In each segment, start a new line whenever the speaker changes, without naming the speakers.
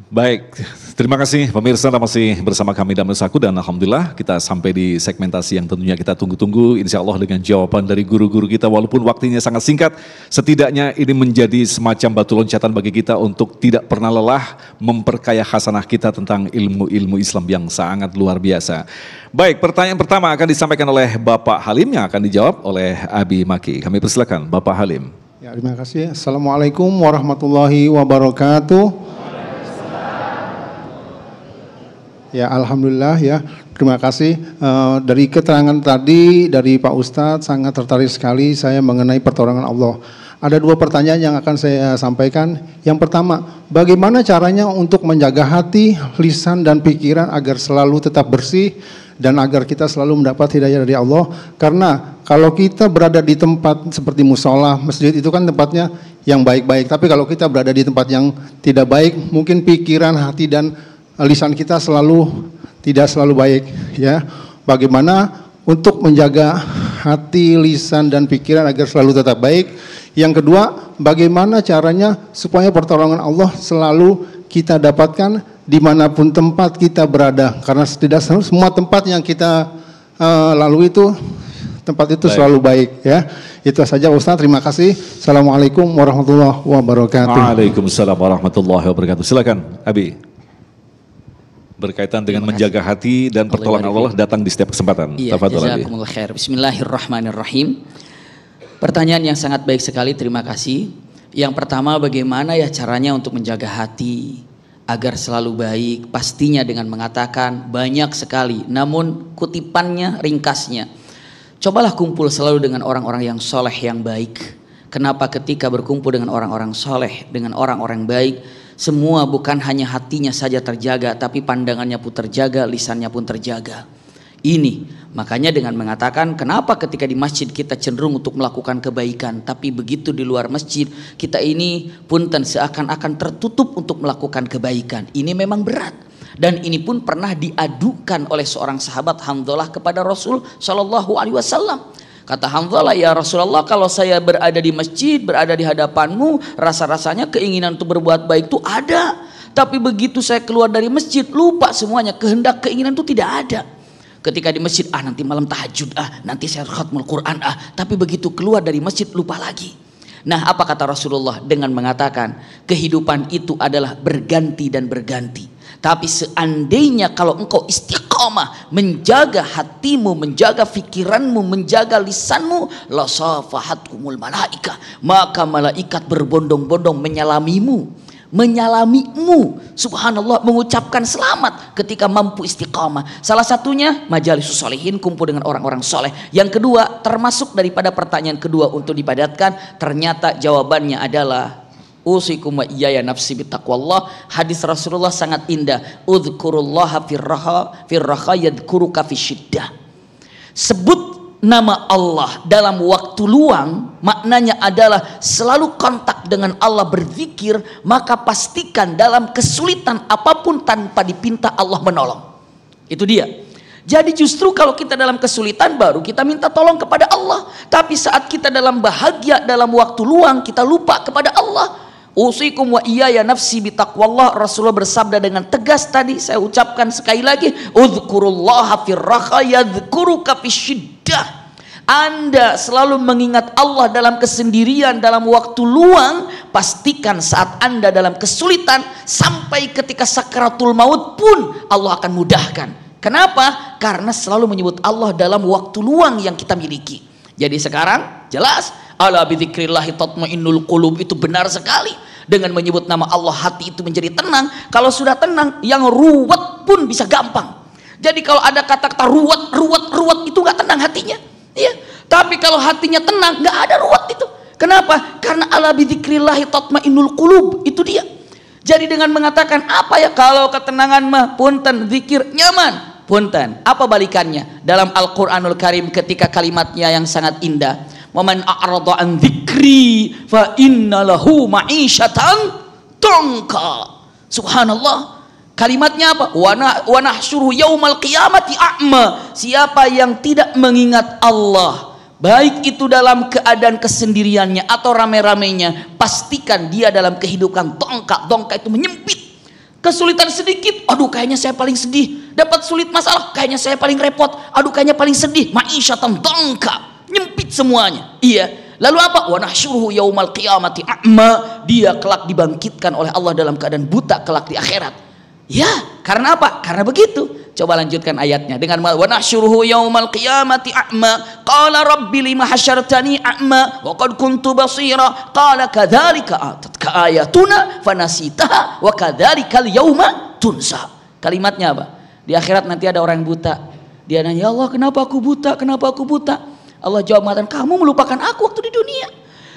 Baik, terima kasih pemirsa masih bersama kami dan Mesaku, dan alhamdulillah kita sampai di segmentasi yang tentunya kita tunggu-tunggu, insya Allah dengan jawaban dari guru-guru kita. Walaupun waktunya sangat singkat, setidaknya ini menjadi semacam batu loncatan bagi kita untuk tidak pernah lelah memperkaya khasanah kita tentang ilmu-ilmu Islam yang sangat luar biasa. Baik, pertanyaan pertama akan disampaikan oleh Bapak Halim yang akan dijawab oleh Abi Maki. Kami persilakan Bapak Halim.
Ya, terima kasih. Assalamualaikum warahmatullahi wabarakatuh. Ya, alhamdulillah ya. Terima kasih. Dari keterangan tadi dari Pak Ustadz sangat tertarik sekali saya mengenai pertolongan Allah. Ada dua pertanyaan yang akan saya sampaikan. Yang pertama, bagaimana caranya untuk menjaga hati, lisan dan pikiran agar selalu tetap bersih dan agar kita selalu mendapat hidayah dari Allah? Karena kalau kita berada di tempat seperti musola, masjid itu kan tempatnya yang baik-baik. Tapi kalau kita berada di tempat yang tidak baik, mungkin pikiran, hati dan lisan kita tidak selalu baik, ya. Bagaimana untuk menjaga hati, lisan dan pikiran agar selalu tetap baik? Yang kedua, bagaimana caranya supaya pertolongan Allah selalu kita dapatkan dimanapun tempat kita berada? Karena tidak semua tempat yang kita lalui itu tempat itu selalu baik, ya. Itu saja Ustaz, terima kasih. Assalamualaikum warahmatullahi wabarakatuh.
Waalaikumsalam warahmatullahi wabarakatuh. Silakan Abi. Berkaitan dengan menjaga hati dan pertolongan Allah datang di setiap kesempatan.
Iya, jazakumullah khair. Bismillahirrahmanirrahim. Pertanyaan yang sangat baik sekali, terima kasih. Yang pertama, bagaimana ya caranya untuk menjaga hati agar selalu baik? Pastinya dengan mengatakan banyak sekali, namun kutipannya, ringkasnya, cobalah kumpul selalu dengan orang-orang yang soleh, yang baik. Kenapa? Ketika berkumpul dengan orang-orang soleh, dengan orang-orang baik, semua bukan hanya hatinya saja terjaga, tapi pandangannya pun terjaga, lisannya pun terjaga. Ini makanya dengan mengatakan kenapa ketika di masjid kita cenderung untuk melakukan kebaikan, tapi begitu di luar masjid kita ini punten seakan-akan tertutup untuk melakukan kebaikan. Ini memang berat. Dan ini pun pernah diadukan oleh seorang sahabat Hanzalah kepada Rasul Shallallahu Alaihi Wasallam. Kata Hanzalah, ya Rasulullah, kalau saya berada di masjid, berada di hadapanmu, rasa-rasanya keinginan untuk berbuat baik itu ada. Tapi begitu saya keluar dari masjid, lupa semuanya, kehendak keinginan itu tidak ada. Ketika di masjid, nanti malam tahajud, nanti saya khatmul Quran, tapi begitu keluar dari masjid, lupa lagi. Nah, apa kata Rasulullah dengan mengatakan, kehidupan itu adalah berganti dan berganti. Tapi seandainya kalau engkau istiqamah menjaga hatimu, menjaga pikiranmu, menjaga lisanmu, la safahatkumul malaika, maka malaikat berbondong-bondong menyalamimu, subhanallah, mengucapkan selamat ketika mampu istiqamah. Salah satunya majalisus sholihin, kumpul dengan orang-orang soleh. Yang kedua, termasuk daripada pertanyaan kedua untuk dipadatkan, ternyata jawabannya adalah usikum wa iyaya nafsi bittaqwallah. Hadis Rasulullah sangat indah. Udzukurullaha firraha yadhkuruka fisyiddah. Sebut nama Allah dalam waktu luang, maknanya adalah selalu kontak dengan Allah, berzikir, maka pastikan dalam kesulitan apapun tanpa dipinta Allah menolong. Itu dia. Jadi justru kalau kita dalam kesulitan baru kita minta tolong kepada Allah. Tapi saat kita dalam bahagia, dalam waktu luang, kita lupa kepada Allah. Usikum wa iyaya nafsi bitaqwallah. Rasulullah bersabda dengan tegas tadi, saya ucapkan sekali lagi, udzukurullaha firraha yadhkuruka fisyiddah. Anda selalu mengingat Allah dalam kesendirian, dalam waktu luang. Pastikan saat Anda dalam kesulitan, sampai ketika sakaratul maut pun Allah akan mudahkan. Kenapa? Karena selalu menyebut Allah dalam waktu luang yang kita miliki. Jadi sekarang jelas, ala bidzikrillahi tatmainnul qulub, itu benar sekali. Dengan menyebut nama Allah hati itu menjadi tenang. Kalau sudah tenang, yang ruwet pun bisa gampang. Jadi kalau ada kata-kata ruwet itu nggak tenang hatinya. Iya. Tapi kalau hatinya tenang, nggak ada ruwet itu. Kenapa? Karena ala bidzikrillahi tatmainnul qulub, itu dia. Jadi dengan mengatakan apa ya, kalau ketenangan mah punten, zikir nyaman, punten. Apa balikannya? Dalam Al-Qur'anul Karim ketika kalimatnya yang sangat indah. Waman a'rada an dzikri fa inna lahu ma'isyatan dongka. Subhanallah. Kalimatnya apa? Wa nahsyuru yaumal qiyamati a'ma. Siapa yang tidak mengingat Allah, baik itu dalam keadaan kesendiriannya atau rame-ramenya, pastikan dia dalam kehidupan dongka. Dongka itu menyempit. Kesulitan sedikit, aduh kayaknya saya paling sedih. Dapat sulit masalah, kayaknya saya paling repot. Aduh kayaknya paling sedih. Ma'isyatan dangka, nyempit semuanya. Iya. Lalu apa? Wa nahsyuruhu yaumal qiyamati a'ma. Dia kelak dibangkitkan oleh Allah dalam keadaan buta kelak di akhirat. Ya, karena apa? Karena begitu. Coba lanjutkan ayatnya dengan wa nahsyuruhu yaumal qiyamati a'ma qala rabbi lima hasyartani a'ma wa qad kuntu basira qala kadzalika atatka ayatuna fanasitaha wa kadzalikal yauma tunsa. Kalimatnya apa? Di akhirat nanti ada orang yang buta. Dia nanya, "Ya Allah, kenapa aku buta? Kenapa aku buta?" Allah jawab mengatakan, "Kamu melupakan aku waktu di dunia."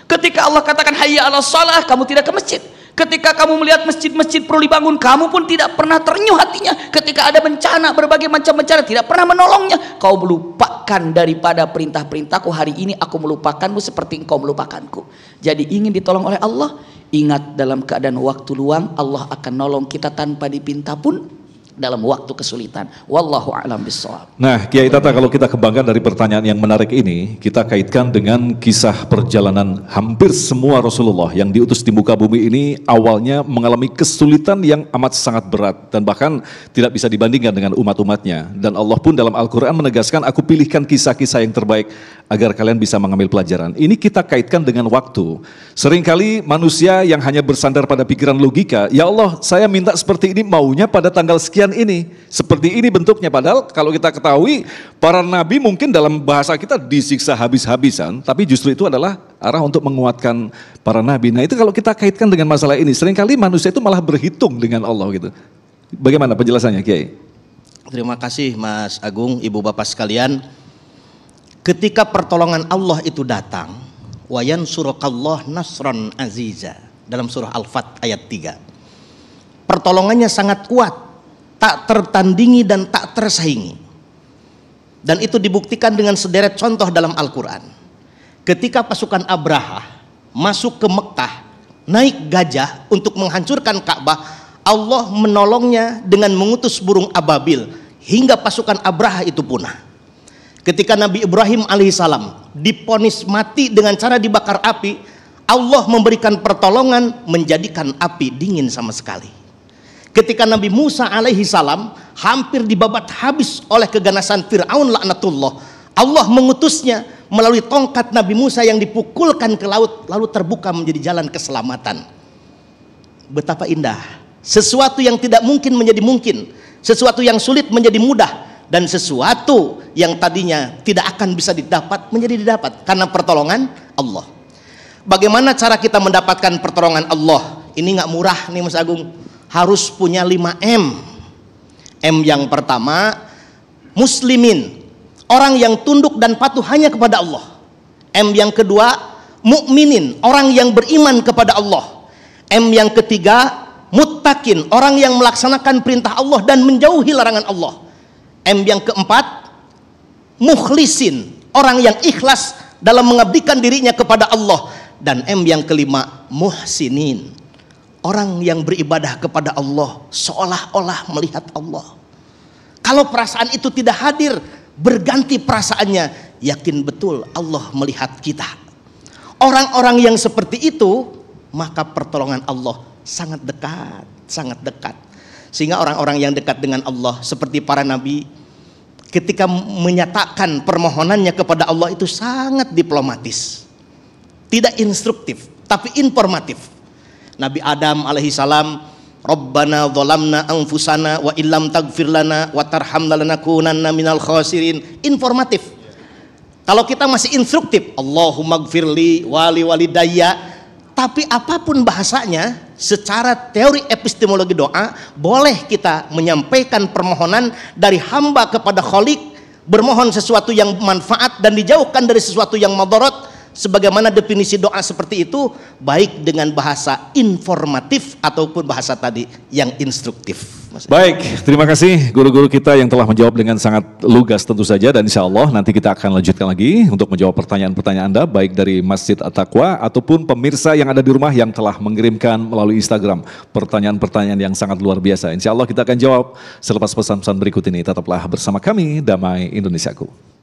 Ketika Allah katakan hayya 'alas shalah, kamu tidak ke masjid. Ketika kamu melihat masjid-masjid perlu dibangun, kamu pun tidak pernah terenyuh hatinya. Ketika ada bencana, berbagai macam bencana, tidak pernah menolongnya. Kau melupakan daripada perintah-perintahku. Hari ini aku melupakanmu seperti engkau melupakanku. Jadi ingin ditolong oleh Allah, ingat dalam keadaan waktu luang, Allah akan nolong kita tanpa dipinta pun dalam waktu kesulitan. Wallahu a'lam bishawab.
Nah, Kiai Tata, kalau kita kembangkan dari pertanyaan yang menarik ini, kita kaitkan dengan kisah perjalanan hampir semua Rasulullah yang diutus di muka bumi ini awalnya mengalami kesulitan yang amat sangat berat dan bahkan tidak bisa dibandingkan dengan umat-umatnya. Dan Allah pun dalam Al-Quran menegaskan, aku pilihkan kisah-kisah yang terbaik agar kalian bisa mengambil pelajaran. Ini kita kaitkan dengan waktu. Seringkali manusia yang hanya bersandar pada pikiran logika, ya Allah, saya minta seperti ini, maunya pada tanggal sekian ini, seperti ini bentuknya. Padahal kalau kita ketahui para nabi mungkin dalam bahasa kita disiksa habis-habisan, tapi justru itu adalah arah untuk menguatkan para nabi. Nah itu kalau kita kaitkan dengan masalah ini, seringkali manusia itu malah berhitung dengan Allah gitu. Bagaimana penjelasannya, Kiai?
Terima kasih Mas Agung, Ibu Bapak sekalian. Ketika pertolongan Allah itu datang, wa yansurukallah nasran aziza, dalam surah Al-Fat ayat 3. Pertolongannya sangat kuat, tak tertandingi dan tak tersaingi. Dan itu dibuktikan dengan sederet contoh dalam Al-Quran. Ketika pasukan Abraha masuk ke Mekah, naik gajah untuk menghancurkan Ka'bah, Allah menolongnya dengan mengutus burung ababil hingga pasukan Abraha itu punah. Ketika Nabi Ibrahim alaihissalam diponis mati dengan cara dibakar api, Allah memberikan pertolongan menjadikan api dingin sama sekali. Ketika Nabi Musa alaihissalam hampir dibabat habis oleh keganasan Fir'aun laknatullah, Allah mengutusnya melalui tongkat Nabi Musa yang dipukulkan ke laut, lalu terbuka menjadi jalan keselamatan. Betapa indah. Sesuatu yang tidak mungkin menjadi mungkin, sesuatu yang sulit menjadi mudah, dan sesuatu yang tadinya tidak akan bisa didapat menjadi didapat karena pertolongan Allah. Bagaimana cara kita mendapatkan pertolongan Allah? Ini nggak murah nih Mas Agung. Harus punya 5M. M yang pertama, muslimin, orang yang tunduk dan patuh hanya kepada Allah. M yang kedua, mukminin, orang yang beriman kepada Allah. M yang ketiga, muttaqin, orang yang melaksanakan perintah Allah dan menjauhi larangan Allah. M yang keempat, mukhlisin, orang yang ikhlas dalam mengabdikan dirinya kepada Allah. Dan M yang kelima, muhsinin, orang yang beribadah kepada Allah seolah-olah melihat Allah. Kalau perasaan itu tidak hadir, berganti perasaannya, yakin betul Allah melihat kita. Orang-orang yang seperti itu, maka pertolongan Allah sangat dekat, sangat dekat. Sehingga orang-orang yang dekat dengan Allah seperti para nabi, ketika menyatakan permohonannya kepada Allah itu sangat diplomatis, tidak instruktif tapi informatif. Nabi Adam alaihissalam, Rabbana dzalamna anfusana wa illam taghfir lana wa tarhamna lanakunanna minal khasirin. Informatif. Kalau kita masih instruktif, Allahumma gfirli wali walidayya, tapi apapun bahasanya, secara teori epistemologi doa, boleh kita menyampaikan permohonan dari hamba kepada Khalik, bermohon sesuatu yang manfaat dan dijauhkan dari sesuatu yang madarat. Sebagaimana definisi doa seperti itu, baik dengan bahasa informatif ataupun bahasa tadi yang instruktif.
Baik, terima kasih guru-guru kita yang telah menjawab dengan sangat lugas tentu saja, dan insya Allah nanti kita akan lanjutkan lagi untuk menjawab pertanyaan-pertanyaan Anda baik dari Masjid At-Taqwa ataupun pemirsa yang ada di rumah yang telah mengirimkan melalui Instagram pertanyaan-pertanyaan yang sangat luar biasa. Insya Allah kita akan jawab selepas pesan-pesan berikut ini. Tetaplah bersama kami, Damai Indonesiaku.